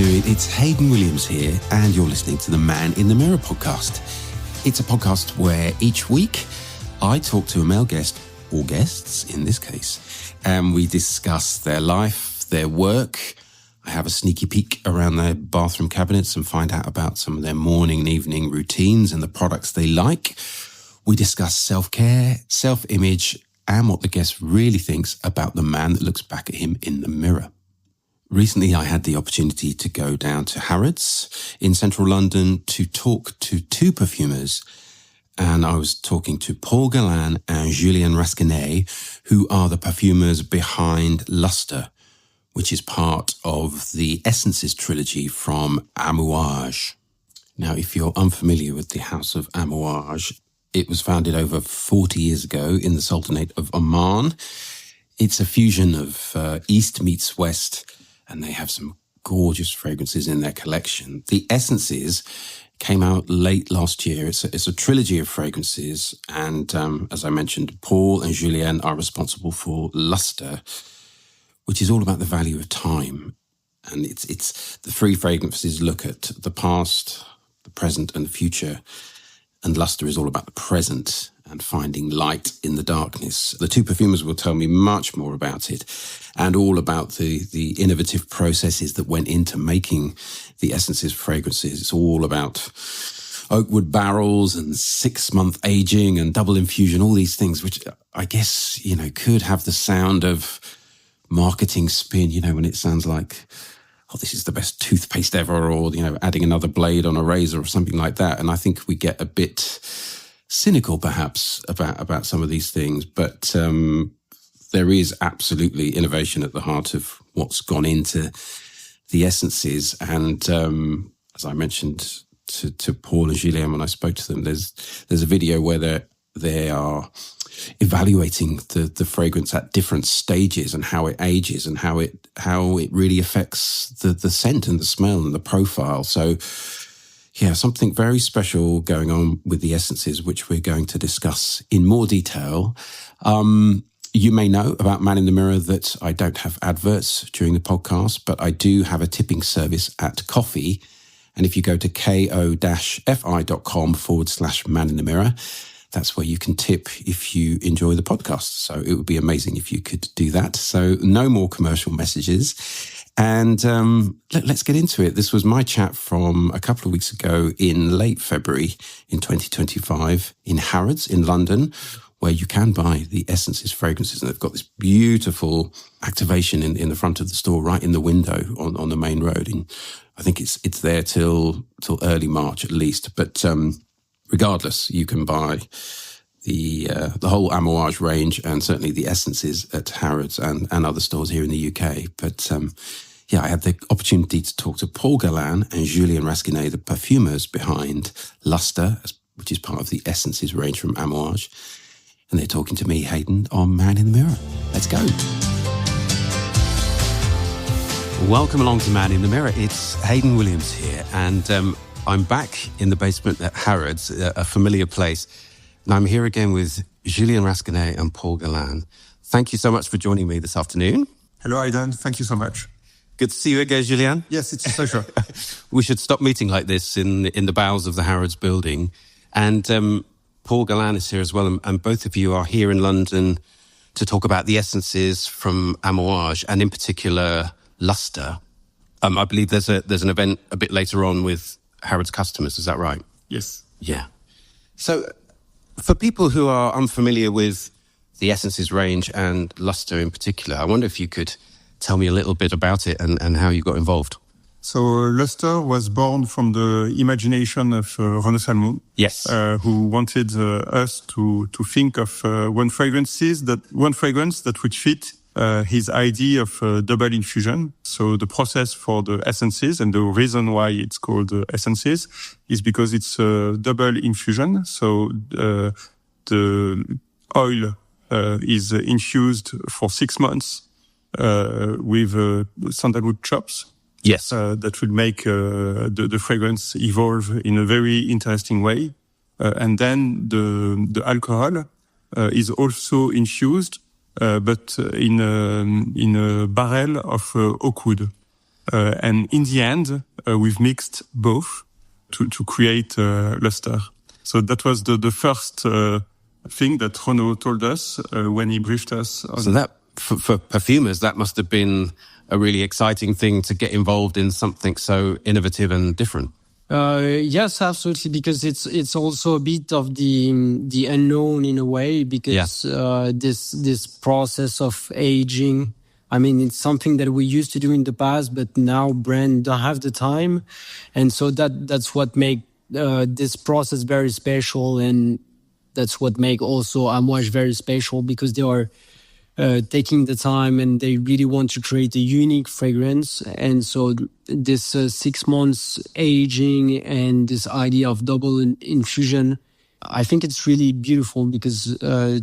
doing? It's Hayden Williams here, and you're listening to the Man in the Mirror podcast. It's a podcast where each week I talk to a male guest, or guests in this case, and we discuss their life, their work. I have a sneaky peek around their bathroom cabinets and find out about some of their morning and evening routines and the products they like. We discuss self-care, self-image, and what the guest really thinks about the man that looks back at him in the mirror. Recently, I had the opportunity to go down to Harrods in central London to talk to two perfumers. And I was talking to Paul Guerlain and Julien Rasquinet, who are the perfumers behind Lustre, which is part of the Essences trilogy from Amouage. Now, if you're unfamiliar with the House of Amouage, it was founded over 40 years ago in the Sultanate of Oman. It's a fusion of East meets West, and they have some gorgeous fragrances in their collection. The Essences came out late last year. It's a trilogy of fragrances, and as I mentioned, Paul and Julien are responsible for Lustre, which is all about the value of time. And it's the three fragrances look at the past, the present, and the future. And Lustre is all about the present and finding light in the darkness. The two perfumers will tell me much more about it and all about the innovative processes that went into making the Essences fragrances. It's all about oakwood barrels and 6-month aging and double infusion, all these things, which I guess, could have the sound of marketing spin, when it sounds like, oh, this is the best toothpaste ever, or, adding another blade on a razor or something like that. And I think we get a bit cynical, perhaps, about some of these things. But there is absolutely innovation at the heart of what's gone into the Essences. And as I mentioned to Paul and Julien when I spoke to them, there's a video where they are evaluating the fragrance at different stages and how it ages and how it really affects the scent and the smell and the profile. So, yeah, something very special going on with the Essences, which we're going to discuss in more detail. You may know about Man in the Mirror that I don't have adverts during the podcast, but I do have a tipping service at Coffee. And if you go to ko-fi.com/Man in the Mirror, that's where you can tip if you enjoy the podcast. So it would be amazing if you could do that. So no more commercial messages. And let's get into it. This was my chat from a couple of weeks ago in late February in 2025 in Harrods in London, where you can buy the Essences fragrances. And they've got this beautiful activation in the front of the store, right in the window on the main road. And I think it's there till early March at least. But regardless, you can buy the whole Amouage range and certainly the Essences at Harrods and other stores here in the UK. But I had the opportunity to talk to Paul Guerlain and Julien Rasquinet, the perfumers behind Lustre, which is part of the Essences range from Amouage. And they're talking to me, Hayden, on Man in the Mirror. Let's go. Welcome along to Man in the Mirror. It's Hayden Williams here, and I'm back in the basement at Harrods, a familiar place. And I'm here again with Julien Rasquinet and Paul Guerlain. Thank you so much for joining me this afternoon. Hello, Aidan. Thank you so much. Good to see you again, Julien. Yes, it's a pleasure. We should stop meeting like this in the bowels of the Harrods building. And Paul Guerlain is here as well. And both of you are here in London to talk about the Essences from Amouage, and in particular, Lustre. I believe there's an event a bit later on with Harrods customers. Is that right? Yes. Yeah. So for people who are unfamiliar with the Essences range and Lustre in particular, I wonder if you could tell me a little bit about it and how you got involved. So Lustre was born from the imagination of Renaud Salmon. Yes. Who wanted us to think of one fragrance that would fit his idea of double infusion. So the process for the Essences, and the reason why it's called Essences, is because it's a double infusion. So the oil is infused for 6 months with sandalwood chops. Yes. That will make the fragrance evolve in a very interesting way. And then the alcohol is also infused, but in a barrel of oak wood. And in the end, we've mixed both to create Lustre. So that was the first thing that Renaud told us when he briefed us. So that, for perfumers, that must have been a really exciting thing to get involved in something so innovative and different. Yes, absolutely, because it's also a bit of the unknown in a way, because this process of aging, I mean, it's something that we used to do in the past, but now brands don't have the time, and so that's what make this process very special, and that's what make also Amouage very special, because they are taking the time and they really want to create a unique fragrance. And so this 6 months aging and this idea of double infusion, I think it's really beautiful, because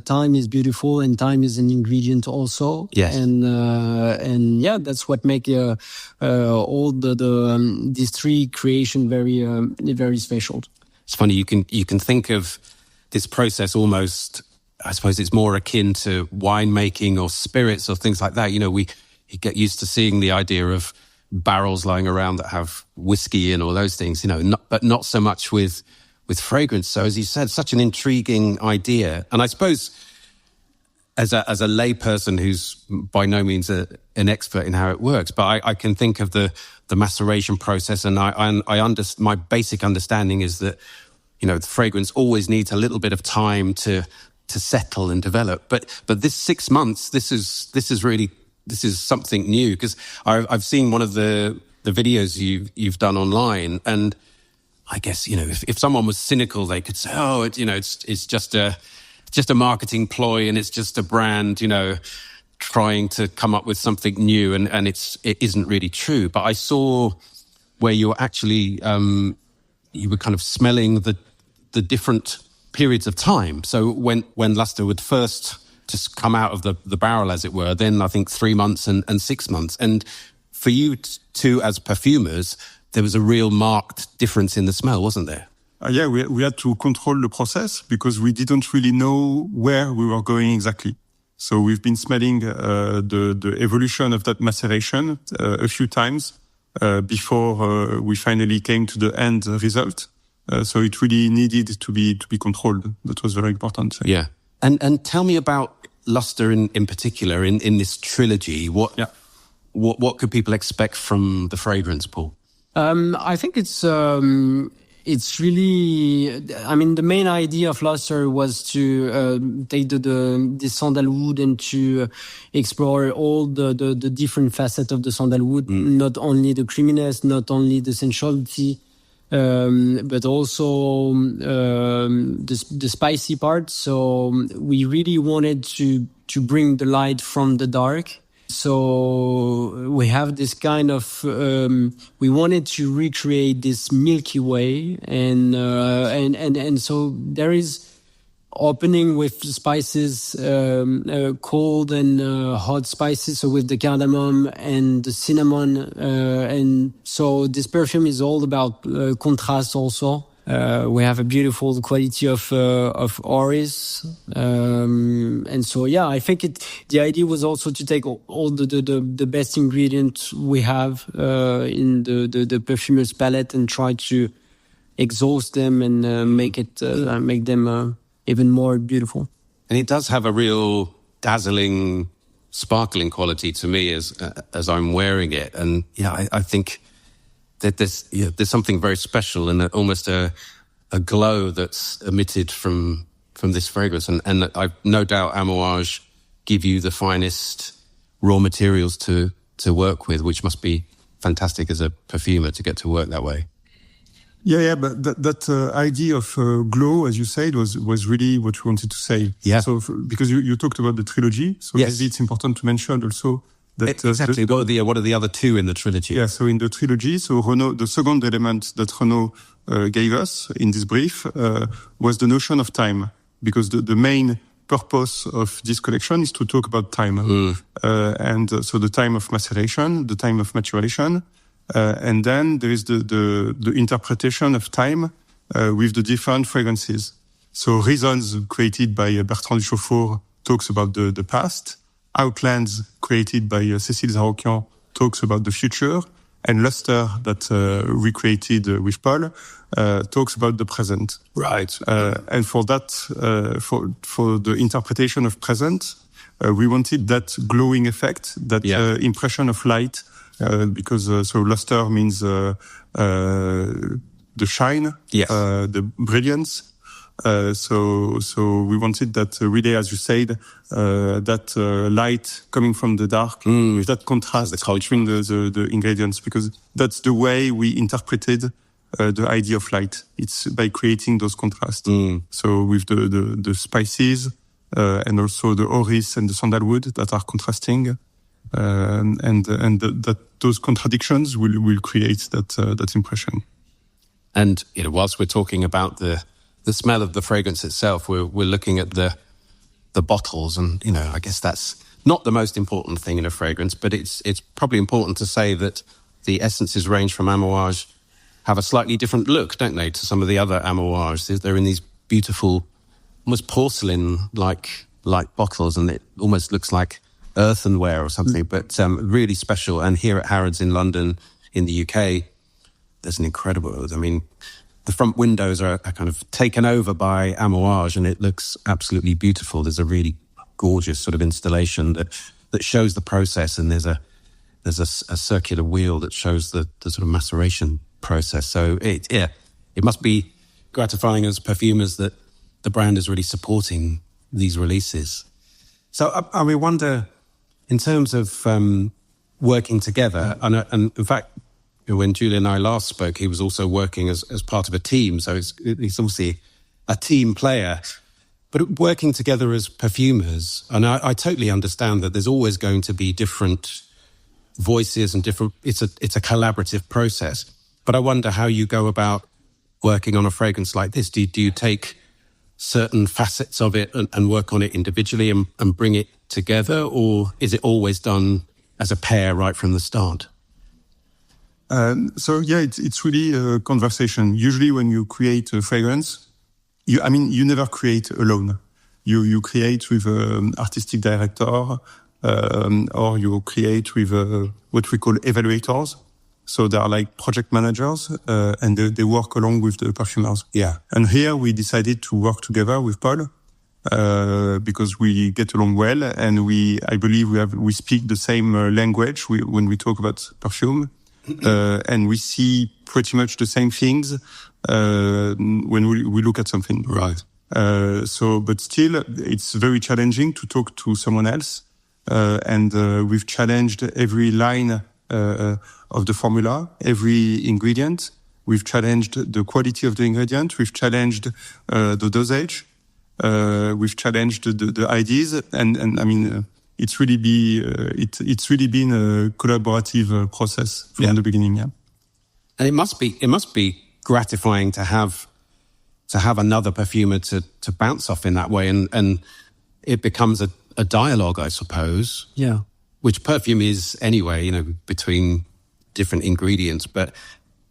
time is beautiful and time is an ingredient also. Yes. And yeah, that's what make all these three creation very special. It's funny, you can think of this process almost, I suppose it's more akin to winemaking or spirits or things like that. You know, you get used to seeing the idea of barrels lying around that have whiskey in, or those things, you know, but not so much with fragrance. So as you said, such an intriguing idea. And I suppose as a lay person who's by no means an expert in how it works, but I can think of the maceration process, and my basic understanding is that, you know, the fragrance always needs a little bit of time to settle and develop. But this 6 months, this is something new, because I've seen one of the videos you've done online, and I guess, you know, if someone was cynical, they could say, oh, it's just a marketing ploy, and it's just a brand, you know, trying to come up with something new, and it isn't really true. But I saw where you were actually you were kind of smelling the different periods of time. So when Lustre would first just come out of the barrel, as it were, then I think 3 months and 6 months. And for you two as perfumers, there was a real marked difference in the smell, wasn't there? Yeah, we had to control the process because we didn't really know where we were going exactly. So we've been smelling the evolution of that maceration a few times before we finally came to the end result. So it really needed to be controlled. That was very important. Yeah. And tell me about Lustre in particular, in this trilogy. What could people expect from the fragrance, Paul? I think it's really, I mean, the main idea of Lustre was to take the sandalwood and to explore all the different facets of the sandalwood, not only the creaminess, not only the sensuality, but also the spicy part. So we really wanted to bring the light from the dark. So we have this kind of we wanted to recreate this Milky Way, and so there is opening with spices, cold and hot spices, so with the cardamom and the cinnamon, and so this perfume is all about contrast also. We have a beautiful quality of orris, and so yeah, I think the idea was also to take all the best ingredients we have in the perfumer's palette and try to exhaust them and make them even more beautiful. And it does have a real dazzling, sparkling quality to me as I'm wearing it, and yeah, I think that there's something very special and almost a glow that's emitted from this fragrance. And I've no doubt Amouage give you the finest raw materials to work with, which must be fantastic as a perfumer to get to work that way. Yeah, but that idea of glow, as you said, was really what we wanted to say. Yeah. So because you talked about the trilogy, so yes, maybe it's important to mention also that exactly. What are the other two in the trilogy? Yeah, so in the trilogy, so Renaud, the second element that Renaud gave us in this brief was the notion of time, because the main purpose of this collection is to talk about time, and so the time of maceration, the time of maturation, and then there is the interpretation of time with the different fragrances. So Reasons, created by Bertrand Duchaufour, talks about the past. Outlands, created by Cécile Zarokian, talks about the future. And Lustre, that we created with Paul, talks about the present. Right. And for that, for the interpretation of present, we wanted that glowing effect, that impression of light, because so Lustre means the shine, the brilliance. So we wanted that really, as you said, that light coming from the dark with that contrast between the ingredients, because that's the way we interpreted the idea of light. It's by creating those contrasts. So with the spices and also the orris and the sandalwood that are contrasting, and that those contradictions will create that impression. And whilst we're talking about the smell of the fragrance itself, we're looking at the bottles, and I guess that's not the most important thing in a fragrance, but it's probably important to say that the essences range from Amouage have a slightly different look, don't they, to some of the other Amouages? They're in these beautiful, almost porcelain-like bottles, and it almost looks like earthenware or something, but really special. And here at Harrods in London, in the UK, there's an incredible, the front windows are kind of taken over by Amouage, and it looks absolutely beautiful. There's a really gorgeous sort of installation that shows the process, and there's a circular wheel that shows the sort of maceration process. So it must be gratifying as perfumers that the brand is really supporting these releases. So I wonder, in terms of working together, and in fact, when Julien and I last spoke, he was also working as part of a team. So he's obviously a team player. But working together as perfumers, and I totally understand that there's always going to be different voices and different. It's a collaborative process. But I wonder how you go about working on a fragrance like this. Do you take certain facets of it and work on it individually and bring it together, or is it always done as a pair right from the start? It's really a conversation. Usually when you create a fragrance, you never create alone. You create with an artistic director, or you create with what we call evaluators. So they are like project managers, and they work along with the perfumers. Yeah. And here we decided to work together with Paul, because we get along well, and I believe we speak the same language when we talk about perfume. And we see pretty much the same things when we look at something. Right. But still, it's very challenging to talk to someone else. And we've challenged every line of the formula, every ingredient. We've challenged the quality of the ingredient. We've challenged the dosage. We've challenged the ideas. And it's really been a collaborative process from the beginning. Yeah. And it must be gratifying to have another perfumer to bounce off in that way, and it becomes a dialogue, I suppose. Yeah. Which perfume is anyway, between different ingredients. But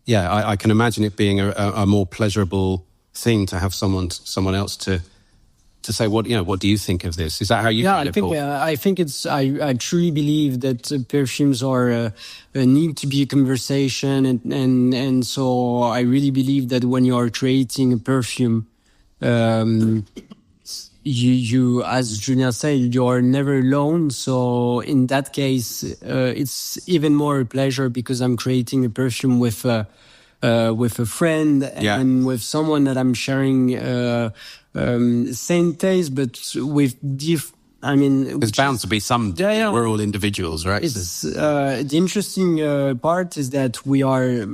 yeah, I can imagine it being a more pleasurable thing to have someone else to say, what do you think of this? Is that how you feel it, Paul? I think I truly believe that perfumes are need to be a conversation, and so I really believe that when you are creating a perfume, you as Julien said, you are never alone. So in that case, it's even more a pleasure because I'm creating a perfume with a friend and with someone that I'm sharing same taste, but with there's bound to be some. We're all individuals, right? It's the interesting part is that we are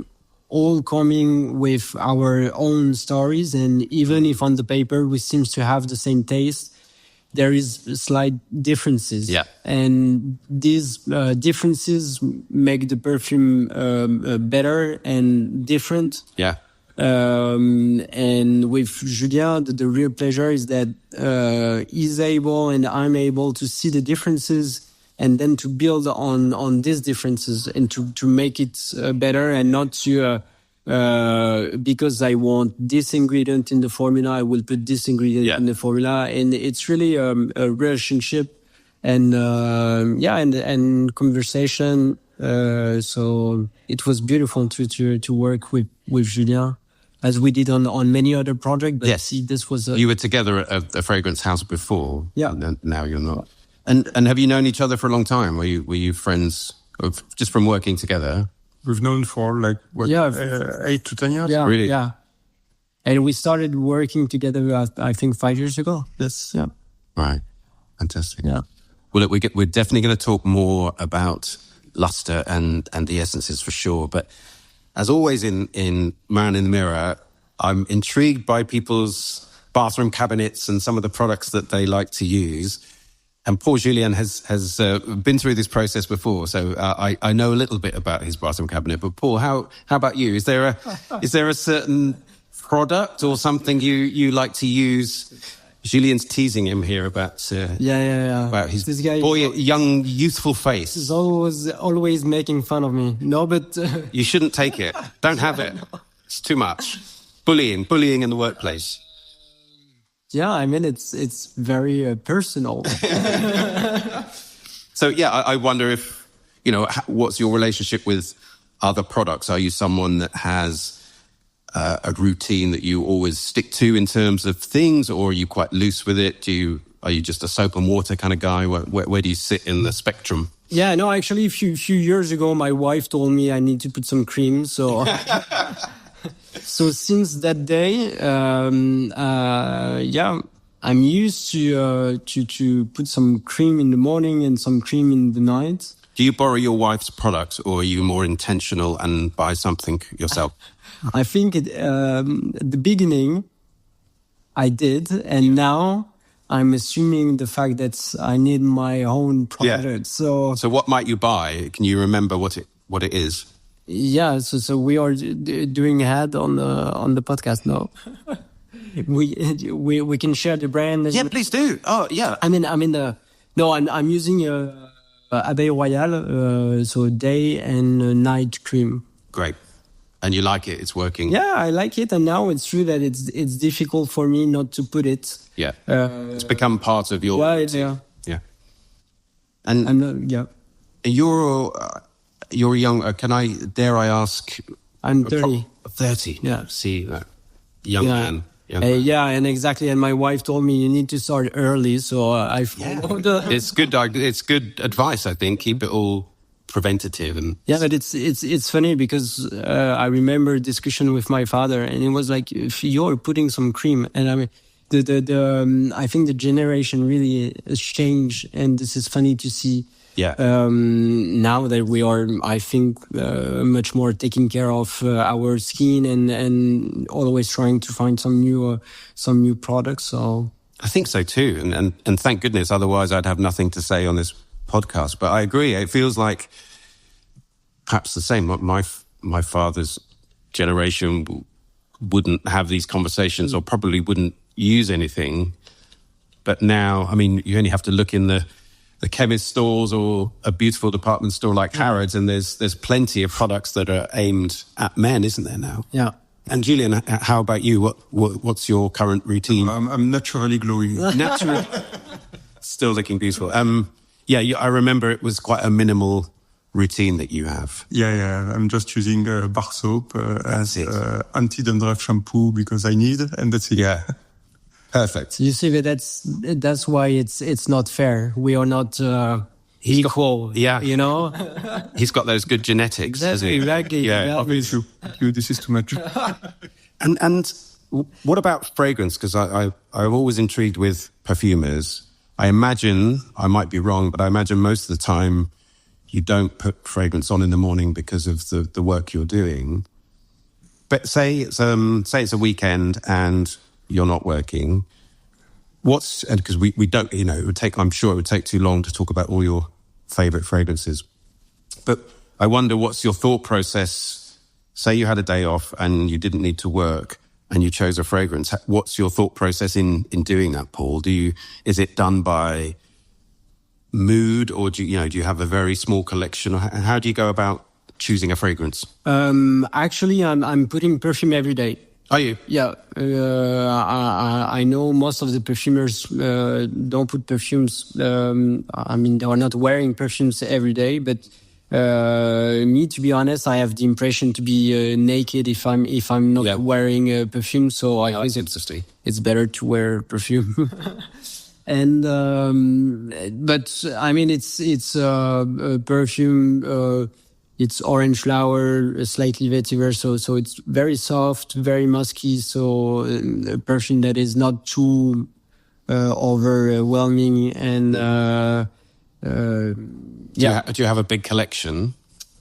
all coming with our own stories, and even if on the paper we seem to have the same taste, there is slight differences. Yeah, and these differences make the perfume better and different. Yeah. And with Julien, the real pleasure is that he's able and I'm able to see the differences and then to build on these differences and to make it better, and not to because I want this ingredient in the formula, I will put this ingredient in the formula. And it's really a relationship and conversation So it was beautiful to work with Julien, as we did on many other projects. But Yes. this was You were together at a fragrance house before. Yeah. And now you're not. And have you known each other for a long time? Were you friends just from working together? We've known for 8 to 10 years. Yeah, Really? yeah. And we started working together, I think, 5 years ago. Yeah. Right. Fantastic. Yeah. Well, look, we're definitely going to talk more about Lustre and the essences for sure. But as always in Man in the Mirror, I'm intrigued by people's bathroom cabinets and some of the products that they like to use. And Paul Julien has been through this process before, so I know a little bit about his bathroom cabinet. But Paul, how about you? Is there a certain product or something you like to use? Julien's teasing him here about about his this guy, young, youthful face. He's always making fun of me. No, but You shouldn't take it. Don't have it. It's too much. Bullying in the workplace. yeah, I mean it's very personal. So I wonder if what's your relationship with other products? Are you someone that has a routine that you always stick to in terms of things, or are you quite loose with it? Are you just a soap and water kind of guy? Where do you sit in the spectrum? Yeah, no, actually, a few years ago, my wife told me I need to put some cream. So, so since that day, I'm used to put some cream in the morning and some cream in the night. Do you borrow your wife's products, or are you more intentional and buy something yourself? I think at the beginning, I did, and now I'm assuming the fact that I need my own product. Yeah. So what might you buy? Can you remember what it is? Yeah, so we are doing ad on the podcast now. we can share the brand. Yeah, please do. Oh, yeah. I'm using Abeille Royale, so day and night cream. Great. And you like it? It's working? Yeah, I like it. And now it's true that it's difficult for me not to put it. Yeah. It's become part of your... Yeah. Yeah. And I'm not, yeah. You're young. Dare I ask? I'm 30. 30. Yeah. See, young man. Yeah, and exactly. And my wife told me you need to start early, so I followed. It's good advice, I think. Keep it all preventative and but it's funny because I remember a discussion with my father, and it was like, if you're putting some cream, and I mean I think the generation really has changed, and this is funny to see. Yeah. Now that we are, I think, much more taking care of our skin and always trying to find some new products. So I think so too, and thank goodness. Otherwise, I'd have nothing to say on this podcast. But I agree. It feels like perhaps the same. My father's generation wouldn't have these conversations, or probably wouldn't use anything. But now, I mean, you only have to look in the chemist stores or a beautiful department store like Harrods, and there's plenty of products that are aimed at men, isn't there now? Yeah. And Julien, how about you? What's your current routine? I'm naturally glowing. Naturally, still looking beautiful. I remember it was quite a minimal routine that you have. Yeah. I'm just using bar soap as anti-dandruff shampoo because I need, and that's it. Yeah. Perfect. You see, that's why it's not fair. We are not equal. You know. He's got those good genetics. Exactly. Yeah. Obviously, this is too much. And what about fragrance? Because I'm always intrigued with perfumers. I imagine, I might be wrong, but I imagine most of the time you don't put fragrance on in the morning because of the work you're doing. But say it's a weekend and you're not working. Because we don't, I'm sure it would take too long to talk about all your favorite fragrances. But I wonder, what's your thought process? Say you had a day off and you didn't need to work and you chose a fragrance. What's your thought process in doing that, Paul? Is it done by mood, or do you have a very small collection? Or how do you go about choosing a fragrance? Actually, I'm putting perfume every day. Are you? Yeah. I know most of the perfumers don't put perfumes. They are not wearing perfumes every day, but Me, to be honest, I have the impression to be naked if I'm not wearing a perfume. So I always it's better to wear perfume. And but I mean, it's perfume. It's orange flower, slightly vetiver, so it's very soft, very musky. So a perfume that is not too overwhelming. And Do you have a big collection?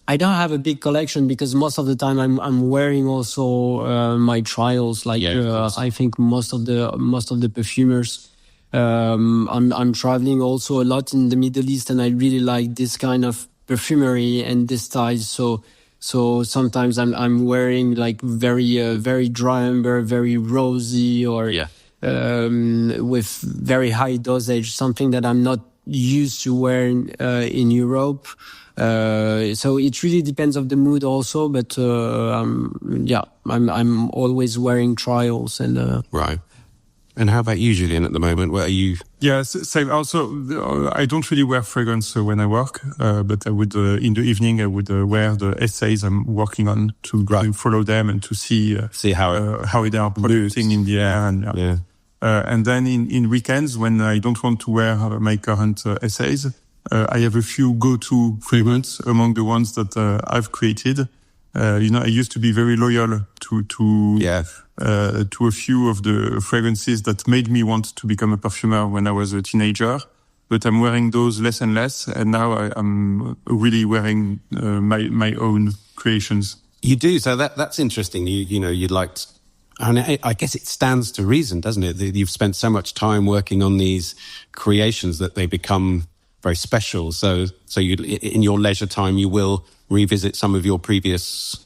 I don't have a big collection because most of the time I'm wearing also my trials. Like I think most of the perfumers. I'm traveling also a lot in the Middle East, and I really like this kind of perfumery and this style. So sometimes I'm wearing like very dry amber, very rosy, or with very high dosage, something that I'm not used to wearing in Europe. So it really depends of the mood also, but I'm always wearing trials and right. And how about you, Julien, at the moment? Where are you? Yeah, same. Also, I don't really wear fragrance when I work, but I would, in the evening, I would wear the essays I'm working on to follow them and to see how they are producing in the air. And then in weekends, when I don't want to wear my current essays, I have a few go-to fragrance among the ones that I've created. I used to be very loyal to a few of the fragrances that made me want to become a perfumer when I was a teenager. But I'm wearing those less and less, and now I'm really wearing my own creations. You do, so that's interesting. You'd like to, and I guess it stands to reason, doesn't it? That you've spent so much time working on these creations that they become very special. So you, in your leisure time, you will revisit some of your previous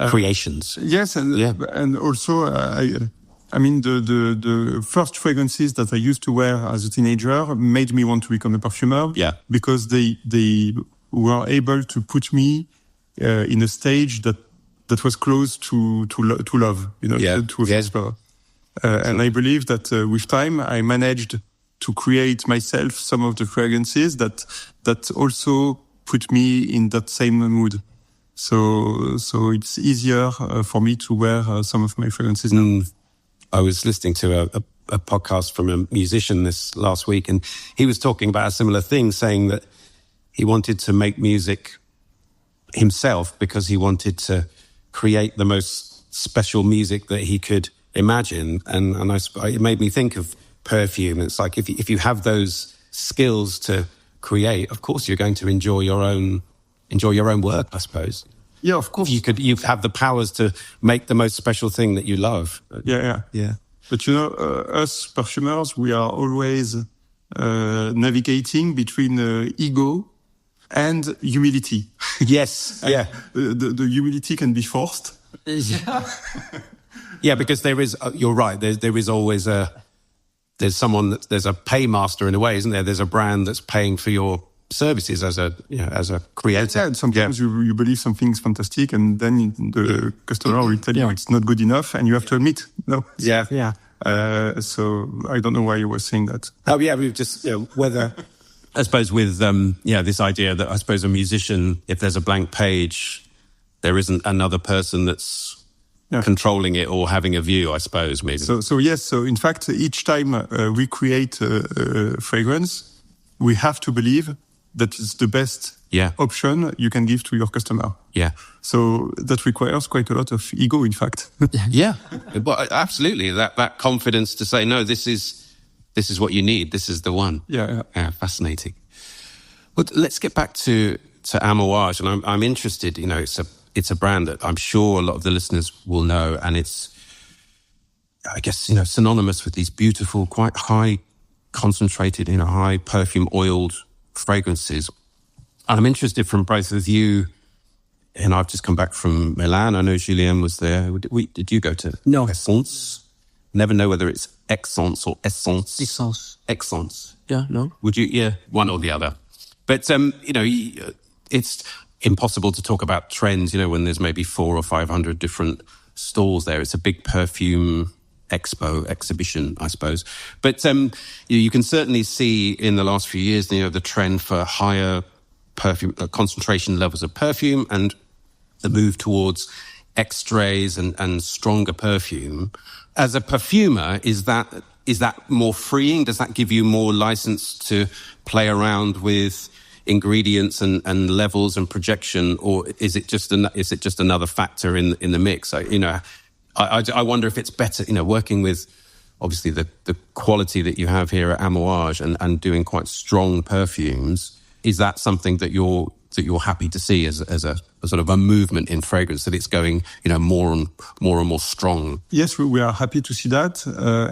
creations. Yes, and also I mean the first fragrances that I used to wear as a teenager made me want to become a perfumer. Yeah, because they were able to put me in a stage that was close to love. To explore. And I believe that with time I managed to create myself some of the fragrances that also put me in that same mood. So it's easier for me to wear some of my fragrances now. I was listening to a podcast from a musician this last week, and he was talking about a similar thing, saying that he wanted to make music himself because he wanted to create the most special music that he could imagine. And it made me think of perfume. It's like if you have those skills to create, of course you're going to enjoy your own work, I suppose. Yeah, of course. You have the powers to make the most special thing that you love. Yeah. But us perfumers, we are always navigating between ego and humility. Yes. Yeah. The humility can be forced. Yeah. Yeah, because there is. You're right. There is always there's a paymaster in a way, isn't there? There's a brand that's paying for your services as a creator. Yeah, sometimes you believe something is fantastic, and then the customer will tell you it's not good enough, and you have to admit no. Yeah. So I don't know why you were saying that. Oh yeah, we just whether. I suppose with this idea that I suppose a musician, if there's a blank page, there isn't another person that's controlling it or having a view, I suppose, maybe. So yes. So in fact, each time we create a fragrance, we have to believe that it's the best option you can give to your customer. Yeah. So that requires quite a lot of ego, in fact. Yeah, but absolutely. That confidence to say, no, this is what you need. This is the one. Yeah. Fascinating. Well, let's get back to Amouage, and I'm interested. It's a brand that I'm sure a lot of the listeners will know, and it's, I guess, synonymous with these beautiful, quite high concentrated, high perfume oiled fragrances. And I'm interested from both of you, and I've just come back from Milan. I know Julien was there. Did you go to Essence? Never know whether it's Essence or Essence. Essence. Yeah, no. Would you? Yeah, one or the other. But, it's impossible to talk about trends, when there's maybe 400 or 500 different stalls there. It's a big perfume exhibition, I suppose. But you can certainly see in the last few years, the trend for higher perfume, concentration levels of perfume, and the move towards extrays and stronger perfume. As a perfumer, is that more freeing? Does that give you more license to play around with ingredients and levels and projection, or is it just another factor in the mix? I wonder if it's better, working with obviously the quality that you have here at Amouage and doing quite strong perfumes. Is that something that you're happy to see as a sort of a movement in fragrance, that it's going, more and more strong? Yes, we are happy to see that.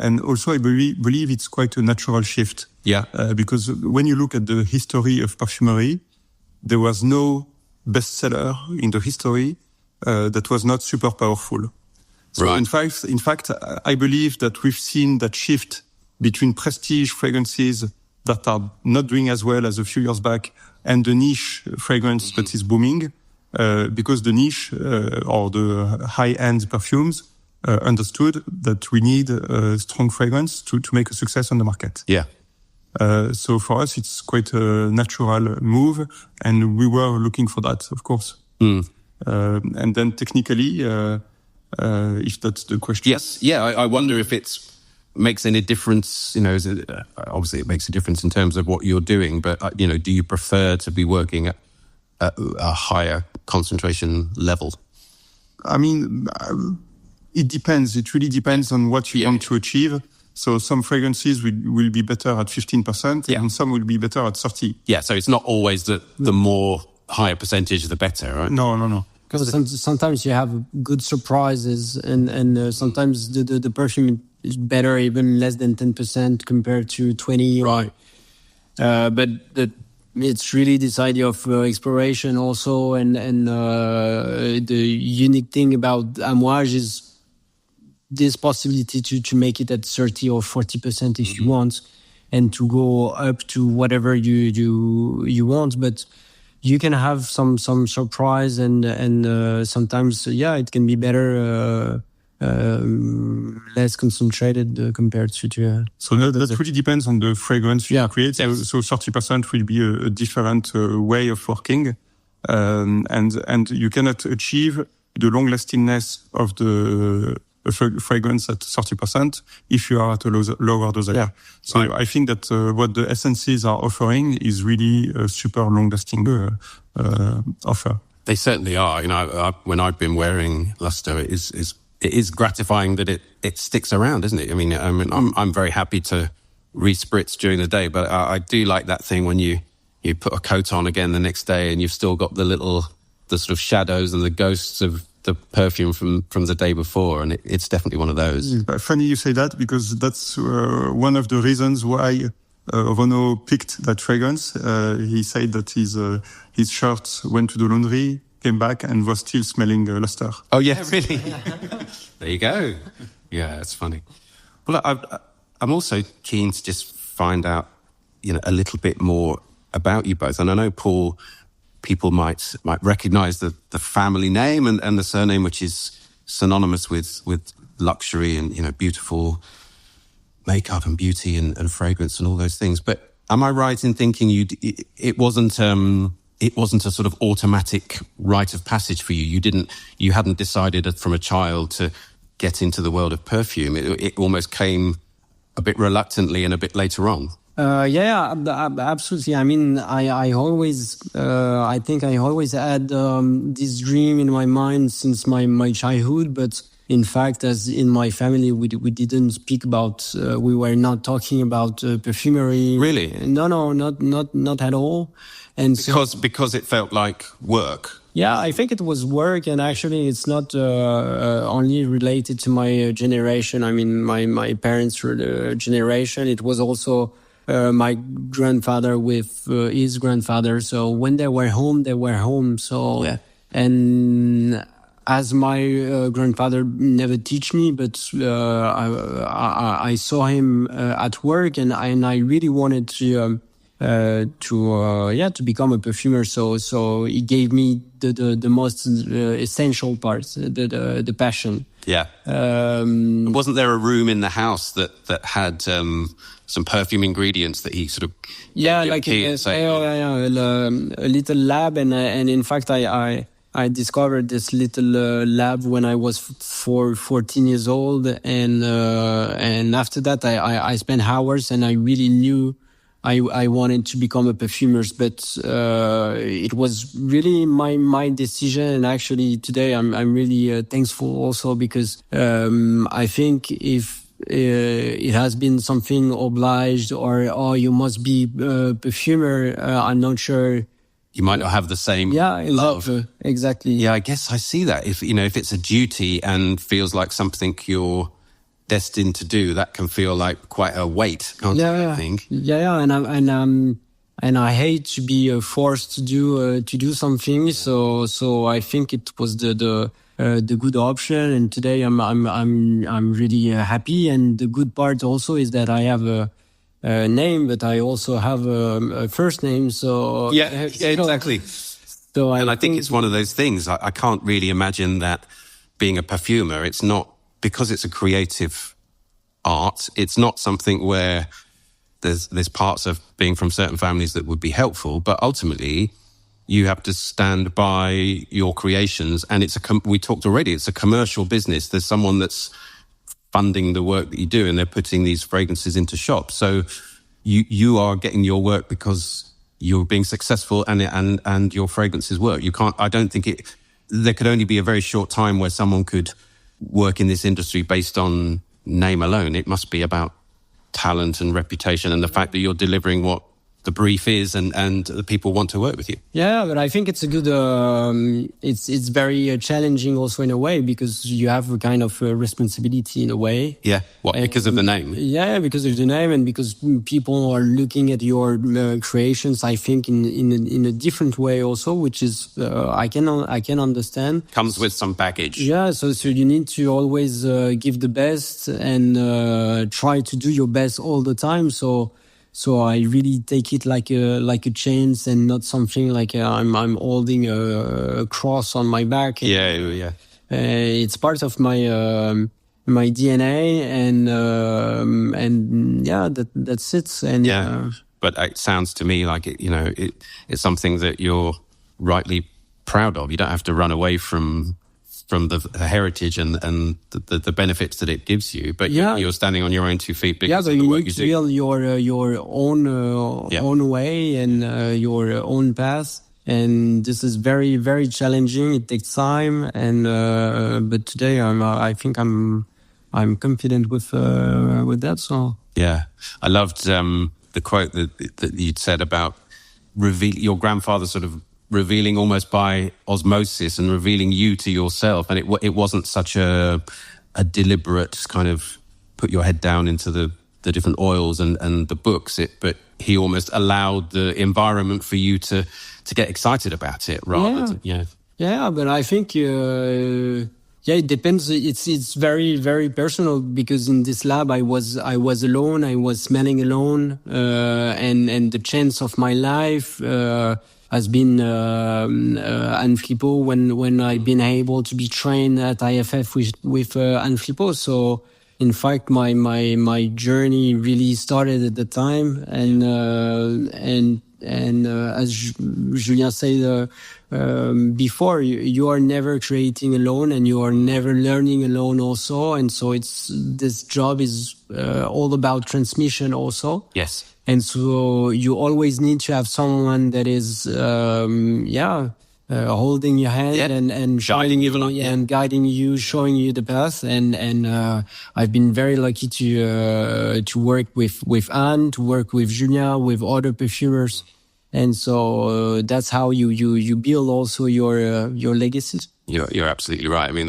And also I believe it's quite a natural shift. Yeah. Because when you look at the history of perfumery, there was no bestseller in the history that was not super powerful. So right. in fact, I believe that we've seen that shift between prestige fragrances that are not doing as well as a few years back and the niche fragrance that is booming, because the niche or the high-end perfumes understood that we need a strong fragrance to make a success on the market. Yeah. So for us, it's quite a natural move, and we were looking for that, of course. And then technically, if that's the question. Yes. Yeah. I wonder if it makes any difference. Obviously it makes a difference in terms of what you're doing, but do you prefer to be working at a higher concentration level? I mean, it depends. It really depends on what you want to achieve. So some fragrances will be better at 15%, and some will be better at 30%. Yeah. So it's not always the more higher percentage, the better, right? No. Because sometimes you have good surprises, and sometimes the perfume is better even less than 10% compared to 20%. Right. But it's really this idea of exploration also, and the unique thing about Amouage is this possibility to make it at 30 or 40% if you want, and to go up to whatever you want. But you can have some surprise, and sometimes it can be better, less concentrated compared to. So that really depends on the fragrance you create. So 30% will be a different way of working, and you cannot achieve the long lastingness of the fragrance at 30% if you are at a lower dosage. Yeah. So I think that what the essences are offering is really a super long-lasting offer. They certainly are. When I've been wearing Lustre, it is gratifying that it sticks around, isn't it? I mean, I'm very happy to respritz during the day, but I do like that thing when you put a coat on again the next day and you've still got the sort of shadows and the ghosts of the perfume from the day before, and it's definitely one of those. Funny you say that, because that's one of the reasons why Renaud picked that fragrance. He said that his shirt went to the laundry, came back, and was still smelling Lustre. Oh yeah, really? There you go. Yeah, it's funny. Well, I'm also keen to just find out, a little bit more about you both. And I know, Paul, people might recognize the family name and the surname, which is synonymous with luxury and, beautiful makeup and beauty and fragrance and all those things. But am I right in thinking it wasn't a sort of automatic rite of passage for you? You hadn't decided from a child to get into the world of perfume. It almost came a bit reluctantly and a bit later on. Absolutely. I mean, I think I always had this dream in my mind since my childhood. But in fact, as in my family, we didn't speak about. We were not talking about perfumery. Really? No, not at all. And because it felt like work. Yeah, I think it was work, and actually it's not only related to my generation. I mean, my parents' generation. It was also my grandfather with his grandfather. So when they were home, they were home. So, and as my grandfather never teach me, but I saw him at work, and I really wanted to to become a perfumer. So it gave me the most essential parts, the passion. Yeah. Wasn't there a room in the house that had some perfume ingredients that he sort of like a little lab, and in fact I discovered this little lab when I was 14 years old, and after that I spent hours, and I really knew I wanted to become a perfumer, but it was really my decision. And actually today I'm really thankful also, because I think if it has been something obliged or you must be a perfumer, I'm not sure. You might not have the same love. Exactly. Yeah, I guess I see that. If it's a duty and feels like something you're destined to do, that can feel like quite a weight, can't it, I think? Yeah, and I hate to be forced to do something. So I think it was the good option. And today I'm really happy. And the good part also is that I have a name, but I also have a first name. So exactly. So I think it's one of those things. I can't really imagine that being a perfumer, it's not, because it's a creative art, it's not something where there's parts of being from certain families that would be helpful, but ultimately you have to stand by your creations, and we talked already, it's a commercial business. There's someone that's funding the work that you do, and they're putting these fragrances into shops. So you are getting your work because you're being successful, and your fragrances work. I don't think there could only be a very short time where someone could work in this industry based on name alone. It must be about talent and reputation, and the fact that you're delivering what the brief is, and the people want to work with you. Yeah, but I think it's a good. It's very challenging also in a way, because you have a kind of responsibility in a way. Yeah, because of the name? Yeah, because of the name, and because people are looking at your creations, I think in a different way also, which is I can understand. Comes with some baggage. Yeah, so you need to always give the best and try to do your best all the time. So I really take it like a chance, and not something like I'm holding a cross on my back. Yeah. It's part of my DNA, and yeah, that's it. And but it sounds to me like it's something that you're rightly proud of. You don't have to run away from the heritage and the benefits that it gives you, but you're standing on your own 2 feet because of the work you do. You need to build your own way and your own path, and this is very, very challenging. It takes time, and but today I think I'm confident with that. So I loved the quote that you'd said about your grandfather sort of revealing almost by osmosis and revealing you to yourself. And it wasn't such a deliberate kind of put your head down into the different oils and the books, but he almost allowed the environment for you to get excited about it rather than, but I think, it depends. It's very, very personal, because in this lab I was alone, I was smelling alone, and the chance of my life, has been Anne Flippo when I've been able to be trained at IFF with Anne Flippo. So in fact, my journey really started at the time, and as Julien said before, you are never creating alone, and you are never learning alone also. And so this job is all about transmission also. Yes. And so you always need to have someone that is, holding your hand and guiding you along, and guiding you, showing you the path. And I've been very lucky to work with Anne, to work with Julien, with other perfumers, and so that's how you build also your legacy. You're absolutely right. I mean,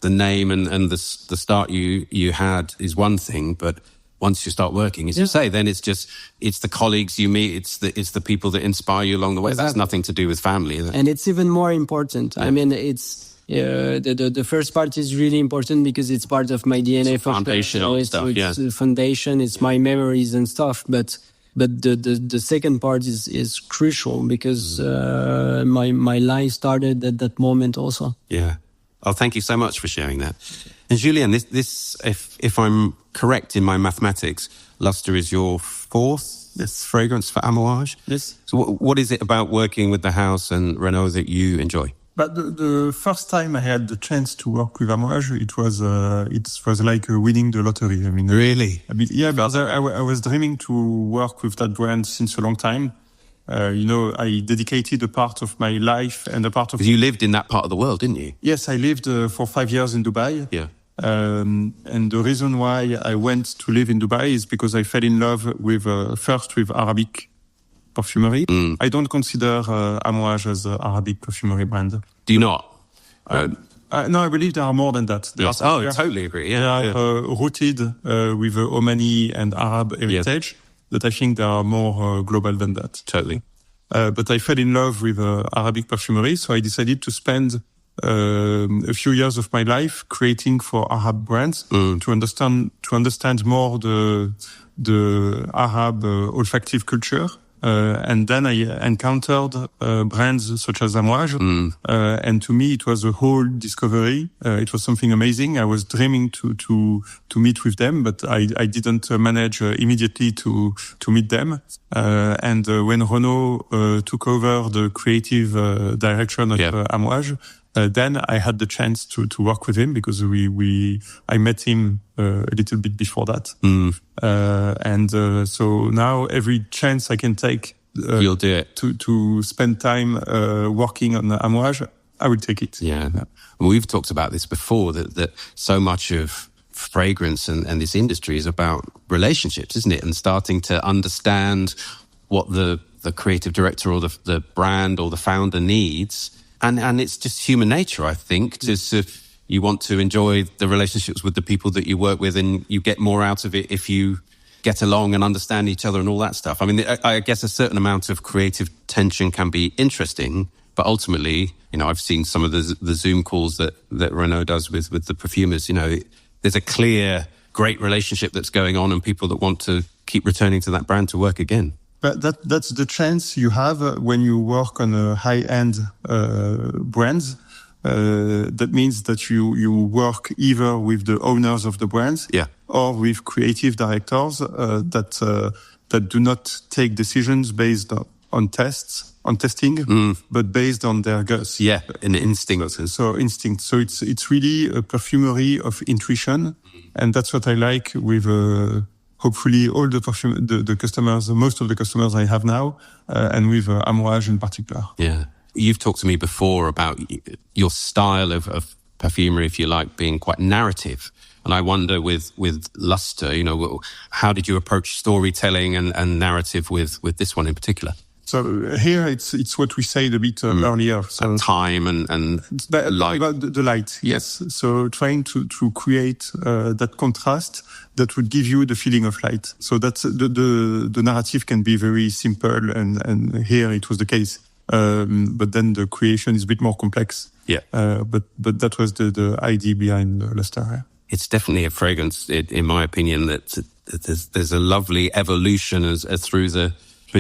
the name and the start you had is one thing, but once you start working, as you say, then it's the colleagues you meet, it's the people that inspire you along the way. Exactly. That's nothing to do with family. And it's even more important. Yeah. I mean, it's the first part is really important because it's part of my DNA. It's foundational stuff. It's the foundation. It's my memories and stuff. But But the second part is crucial because my life started at that moment also. Yeah. Oh, thank you so much for sharing that. And Julien, this if I'm correct in my mathematics, Lustre is your fourth fragrance for Amouage. Yes. So what is it about working with the house and Renaud that you enjoy? But the first time I had the chance to work with Amouage, it was like winning the lottery. I mean, Really? Yeah, because I was dreaming to work with that brand since a long time. I dedicated a part of my life and a part of... Because you lived in that part of the world, didn't you? Yes, I lived for 5 years in Dubai. Yeah. And the reason why I went to live in Dubai is because I fell in love with first with Arabic perfumery. I don't consider Amouage as an Arabic perfumery brand. Do you not? No, I believe there are more than that. Yes. Oh, I totally agree. Yeah. They are rooted with Omani and Arab heritage. That I think they are more global than that. Totally. But I fell in love with Arabic perfumery, so I decided to spend a few years of my life creating for Arab brands to understand more the Arab olfactive culture. And then I encountered brands such as Amouage, and to me it was a whole discovery. It was something amazing. I was dreaming to meet with them, but I didn't manage immediately to meet them. And when Renaud took over the creative direction of Amouage, then I had the chance to work with him because I met him a little bit before that. So now every chance I can take, you'll do it to spend time working on Amouage, I will take it. Yeah. We've talked about this before, that so much of fragrance and this industry is about relationships, isn't it? And starting to understand what the creative director or the brand or the founder needs. And it's just human nature, I think, you want to enjoy the relationships with the people that you work with, and you get more out of it if you get along and understand each other and all that stuff. I mean, I guess a certain amount of creative tension can be interesting, but ultimately, I've seen some of the Zoom calls that Renaud does with the perfumers. There's a clear, great relationship that's going on, and people that want to keep returning to that brand to work again. But that's the chance you have when you work on a high-end brands. That means that you work either with the owners of the brands, or with creative directors that do not take decisions based on testing, but based on their guts. Yeah, an instinct. So instinct. So it's really a perfumery of intuition, and that's what I like with. Hopefully all the customers, most of the customers I have now, and with Amouage in particular. Yeah. You've talked to me before about your style of perfumery, if you like, being quite narrative. And I wonder with Lustre, how did you approach storytelling and narrative with this one in particular? So here it's what we said a bit earlier. So time and light. About the light, yes. So trying to create that contrast that would give you the feeling of light. So that's the narrative can be very simple, and here it was the case. But then the creation is a bit more complex. Yeah. But that was the idea behind Lustre. It's definitely a fragrance, in my opinion, that there's a lovely evolution as through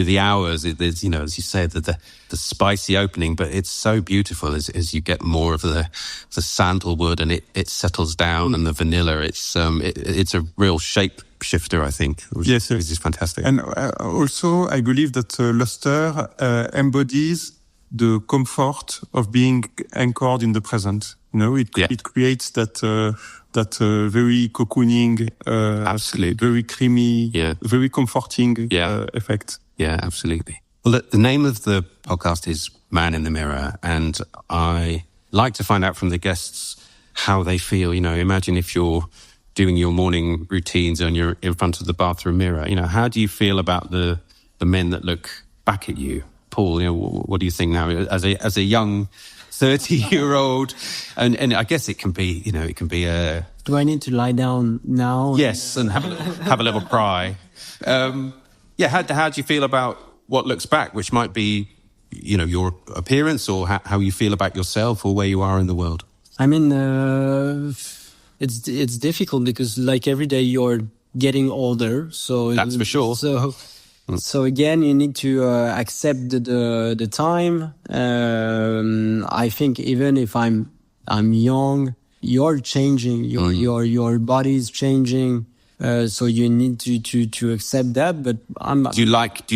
the hours. There's, as you said, the spicy opening, but it's so beautiful as you get more of the sandalwood and it settles down, and the vanilla. It's a real shape shifter, I think. Yes, which is fantastic. And also, I believe that Lustre embodies the comfort of being anchored in the present. It creates that very cocooning, absolutely, very creamy, very comforting effect. Yeah, absolutely. Well, the name of the podcast is Man in the Mirror, and I like to find out from the guests how they feel. Imagine if you're doing your morning routines and you're in front of the bathroom mirror. How do you feel about the men that look back at you? Paul, what do you think now as a young 30-year-old? And I guess it can be, a... Do I need to lie down now? Yes, and have a little cry. How do you feel about what looks back, which might be, your appearance, or how you feel about yourself or where you are in the world? I mean, it's difficult because like every day you're getting older. So that's for sure. So So again, you need to accept the time. I think even if I'm young, you're changing. Your body is changing. So you need to accept that. But Do you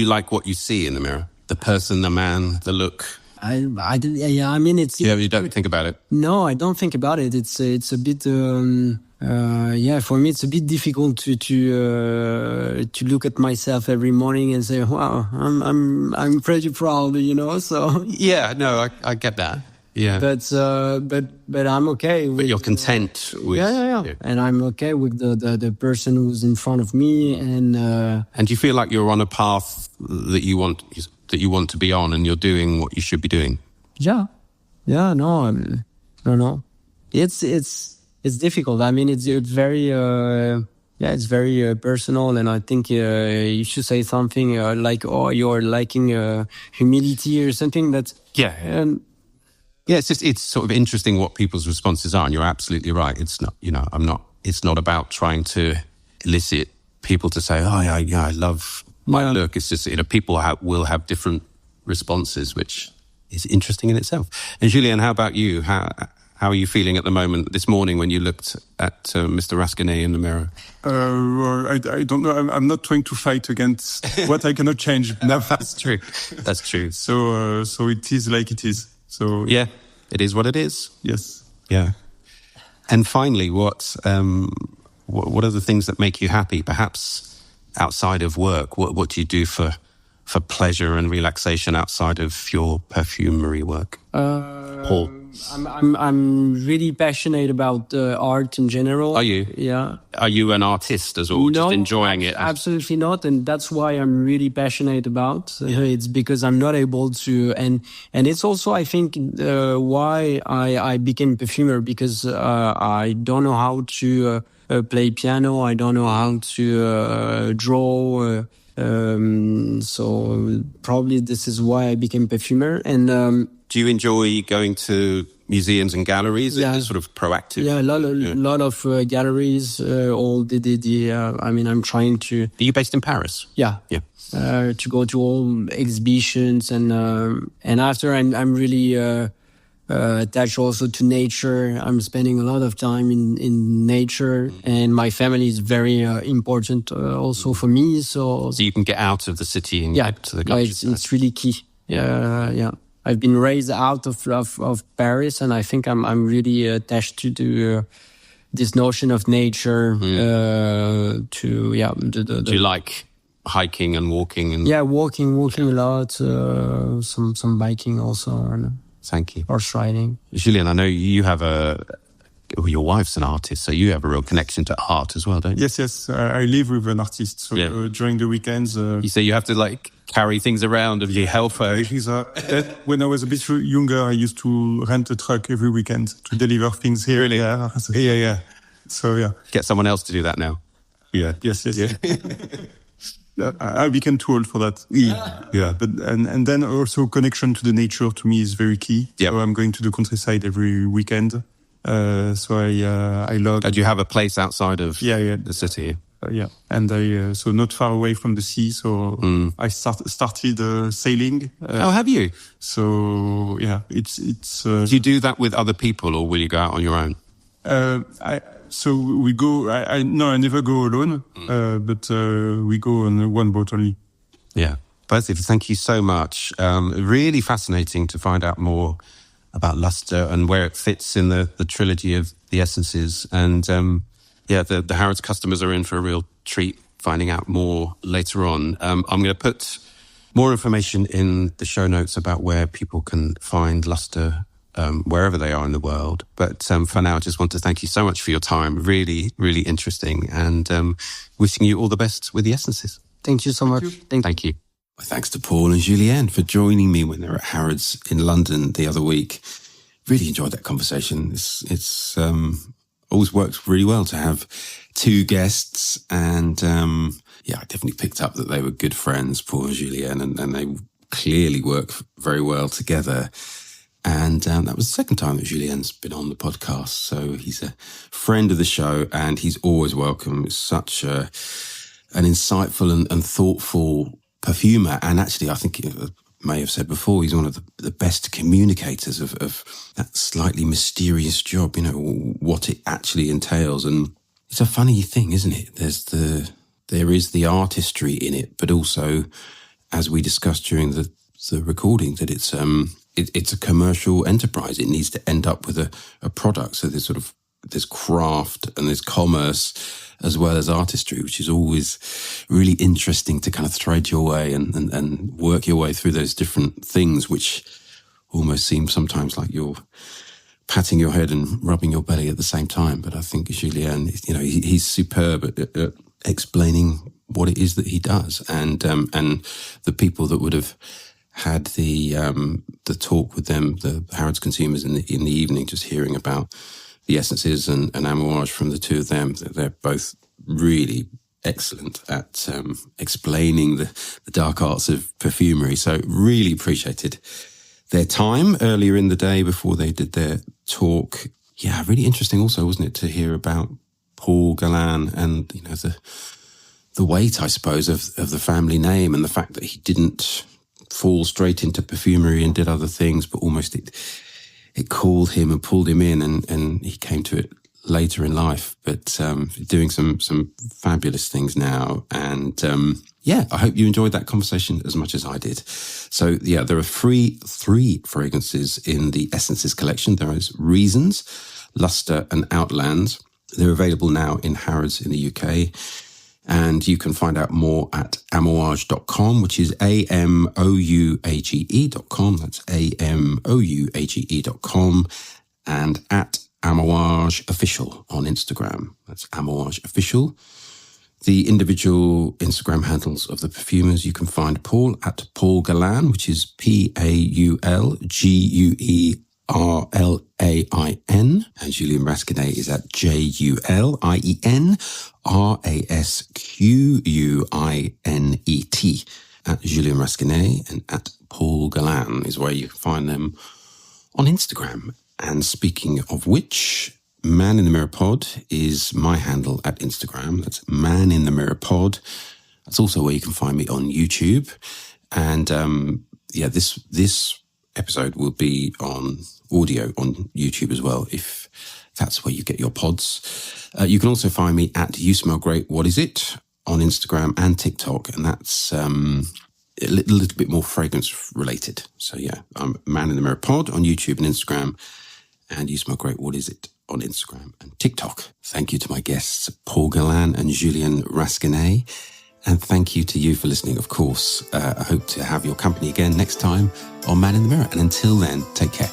like what you see in the mirror? The person, the man, the look. I mean, it's. Yeah, you don't think about it. No, I don't think about it. It's a bit. For me, it's a bit difficult to look at myself every morning and say, "Wow, I'm pretty proud," So yeah, no, I get that. Yeah, but I'm okay. But you're content with. Yeah. And I'm okay with the person who's in front of me, and do you feel like you're on a path that you want to be on, and you're doing what you should be doing? Yeah. No, I don't know. It's difficult. I mean, it's very it's very personal, and I think you should say something like, "Oh, you're liking humility" or something. That's it's sort of interesting what people's responses are, and you're absolutely right. It's not, it's not about trying to elicit people to say, "Oh, I love my look." It's just, people will have different responses, which is interesting in itself. And Julien, how about you? How are you feeling at the moment, this morning, when you looked at Mr. Rasquinet in the mirror? I don't know. I'm not trying to fight against what I cannot change. No, that's true. That's true. So it is like it is. So yeah, it is what it is. Yes. Yeah. And finally, what are the things that make you happy? Perhaps outside of work, what do you do for pleasure and relaxation outside of your perfumery work? Paul? I'm really passionate about art in general. Are you? Yeah. Are you an artist as well, just enjoying it? Absolutely not, and that's why I'm really passionate about. It's because I'm not able to, and it's also, I think, why I became perfumer, because I don't know how to play piano. I don't know how to draw. So probably this is why I became perfumer. And do you enjoy going to museums and galleries? Yeah. It's sort of proactive. Yeah, a lot of galleries. All I mean, I'm trying to. Are you based in Paris? Yeah. To go to all exhibitions, and after I'm really attached also to nature. I'm spending a lot of time in nature, and my family is very important also for me. So you can get out of the city and get to the countryside. It's really key. Yeah. I've been raised out of Paris, and I think I'm really attached to this notion of nature. Do you like hiking and walking? And walking a lot. Some biking also. Thank you. Horse riding. Julien, I know you have your wife's an artist, so you have a real connection to art as well, don't you? Yes. I live with an artist, so during the weekends. You say you have to carry things around of your helper. When I was a bit younger, I used to rent a truck every weekend to deliver things here. Really? Yeah. So yeah. Get someone else to do that now. Yeah. Yes. I became too old for that. Yeah. But and then also connection to the nature to me is very key. Yeah. So I'm going to the countryside every weekend. So I love. Do you have a place outside of the city? Yeah, and so not far away from the sea. So I started sailing. Have you? So yeah, it's. Do you do that with other people, or will you go out on your own? So we go. I never go alone. But we go on one boat only. Yeah, both of you, thank you so much. Really fascinating to find out more about Lustre and where it fits in the trilogy of the essences. And the Harrods customers are in for a real treat finding out more later on. I'm going to put more information in the show notes about where people can find Lustre wherever they are in the world. But for now, I just want to thank you so much for your time. Really, really interesting. And wishing you all the best with the essences. Thank you so much. Thank you. Thanks to Paul and Julien for joining me when they were at Harrods in London the other week. Really enjoyed that conversation. It's always worked really well to have two guests, and I definitely picked up that they were good friends, Paul and Julien, and they clearly work very well together. And that was the second time that Julien's been on the podcast, so he's a friend of the show, and he's always welcome. It's such an insightful and thoughtful perfumer. And actually, I think I may have said before, he's one of the best communicators of that slightly mysterious job, what it actually entails. And it's a funny thing, isn't it? There is the artistry in it, but also, as we discussed during the recording, that it's a commercial enterprise. It needs to end up with a product. So there's craft and there's commerce as well as artistry, which is always really interesting to kind of thread your way and work your way through those different things, which almost seem sometimes like you're patting your head and rubbing your belly at the same time. But I think Julien, he's superb at explaining what it is that he does, and the people that would have had the talk with them, the Harrods consumers in the evening, just hearing about the essences and Amouage from the two of them. They're both really excellent at explaining the dark arts of perfumery. So really appreciated their time earlier in the day before they did their talk. Yeah, really interesting also, wasn't it, to hear about Paul Guerlain and, the weight, I suppose, of the family name, and the fact that he didn't fall straight into perfumery and did other things, but almost it called him and pulled him in, and he came to it later in life, but doing some fabulous things now. And I hope you enjoyed that conversation as much as I did. So there are three fragrances in the Essences collection. There is Reasons, Lustre and Outlands. They're available now in Harrods in the UK. And you can find out more at amouage.com, which is amouage.com. That's amouage.com. And at Amouage Official on Instagram. That's Amouage Official. The individual Instagram handles of the perfumers, you can find Paul at Paul Guerlain, which is PaulGuerlain, and Julien Rasquinet is at JulienRasquinet, at Julien Rasquinet, and at Paul Guerlain is where you can find them on Instagram. And speaking of which, Man in the Mirror Pod is my handle at Instagram. That's Man in the Mirror Pod. That's also where you can find me on YouTube. And this episode will be on audio on YouTube as well, if that's where you get your pods. You can also find me at You Smell Great, What Is It? On Instagram and TikTok, and that's a little bit more fragrance related. So I'm Man in the Mirror Pod on YouTube and Instagram, and You Smell Great, What Is It? On Instagram and TikTok. Thank you to my guests, Paul Guerlain and Julien Rasquinet. And thank you to you for listening, of course. I hope to have your company again next time on Man in the Mirror. And until then, take care.